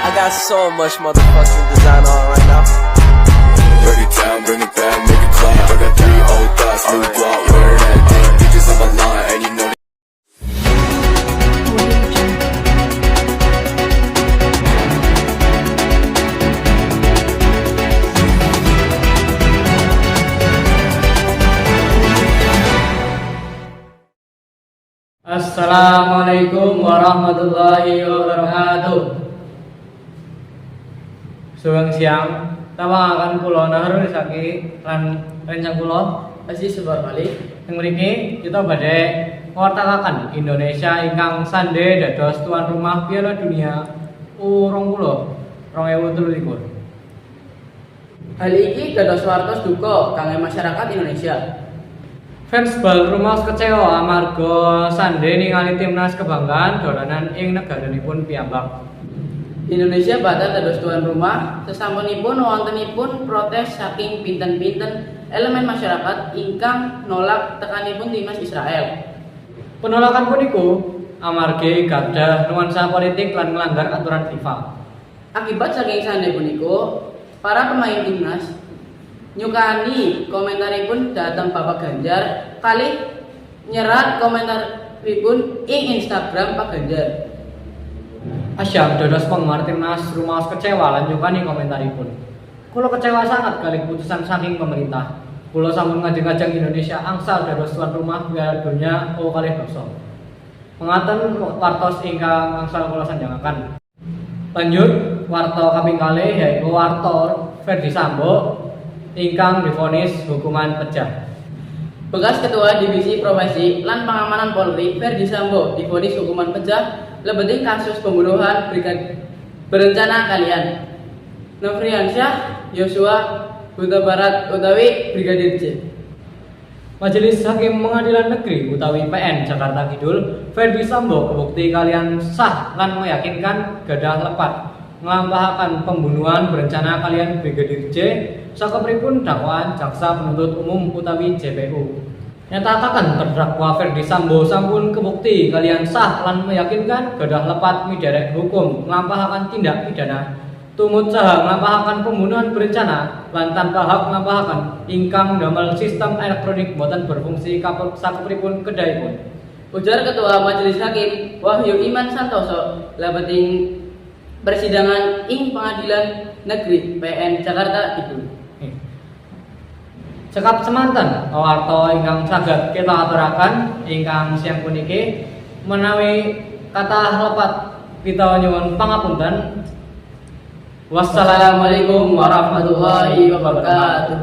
I got so much motherfucking design on right now. Break it down, bring it back, make it clap. I got 3 old thoughts, new guap, where that thing. Bitches on my line, and you know. Assalamualaikum warahmatullahi wabarakatuh. Sugeng siang, tawakan kula Nahrul Rizaki lan rencang kula Aziz Sebar balik. Ing mriki kita badhe ngwartakaken Indonesia ingkang sandhe dados tuan rumah Piala Dunia U20 Hal iki dados wartos duka kangge masyarakat Indonesia. Fans bal rumaos kecewa amarga sandhe ningali timnas kebanggaan dolanan ing negaranipun piyambak. Indonesia batal dados tuan rumah sesampunipun wontenipun protes saking pinten-pinten elemen masyarakat ingkang nolak tekanipun timnas Israel. Penolakan puniku amargi gadah nuansa politik lan nglanggar aturan FIFA. Akibat saking sandhe puniku, para pemain timnas nyukani komentaripun dhateng Bapak Ganjar kali nyerat komentaripun ing Instagram Pak Ganjar. Asyam dados penggemar timnas rumaos kecewa lan nyukani komentaripun. Kula kecewa sangat kali keputusan saking pemerintah. Kula sampun ngajeng-ajeng Indonesia angsal dados tuan rumah Piala Dunia U20. Mengaten wartos ingkang angsal kula sanjangaken. Lanjut warta kaping kalih yaiku warta Ferdi Sambo ingkang divonis hukuman pejah. Bekas Ketua Divisi Profesi lan Pengamanan Polri Ferdi Sambo divonis hukuman pejah lebeting kasus pembunuhan berencana kalian Nofriansyah Yosua Huta Barat utawi Brigadir J. Majelis Hakim Pengadilan Negeri utawi PN Jakarta Kidul Ferdi Sambo kabukti kalian sah lan meyakinkan gadah lepat nglampahaken pembunuhan berencana kalian Brigadir J sakepripun dakwaan jaksa penuntut umum utawi JPU. Nyatakan terdakwa Ferdi Sambo sampun kebukti kalian sah lan meyakinkan gadah lepat miderek hukum nglampahaken tindak pidana tumut saha nglampahaken pembunuhan berencana lan tanpa hak nglampahaken ingkang damel sistem elektronik boten berfungsi sakepripun kedahipun. Ujar Ketua Majelis Hakim Wahyu Iman Santoso lebeting persidangan ing Pengadilan Negeri PN Jakarta Kidul. Cekap semanten warta ingkang saged kita aturaken ingkang siang puniki menawi kathah lepat kita nyuwun pangapunten. Wassalamualaikum warahmatullahi wabarakatuh.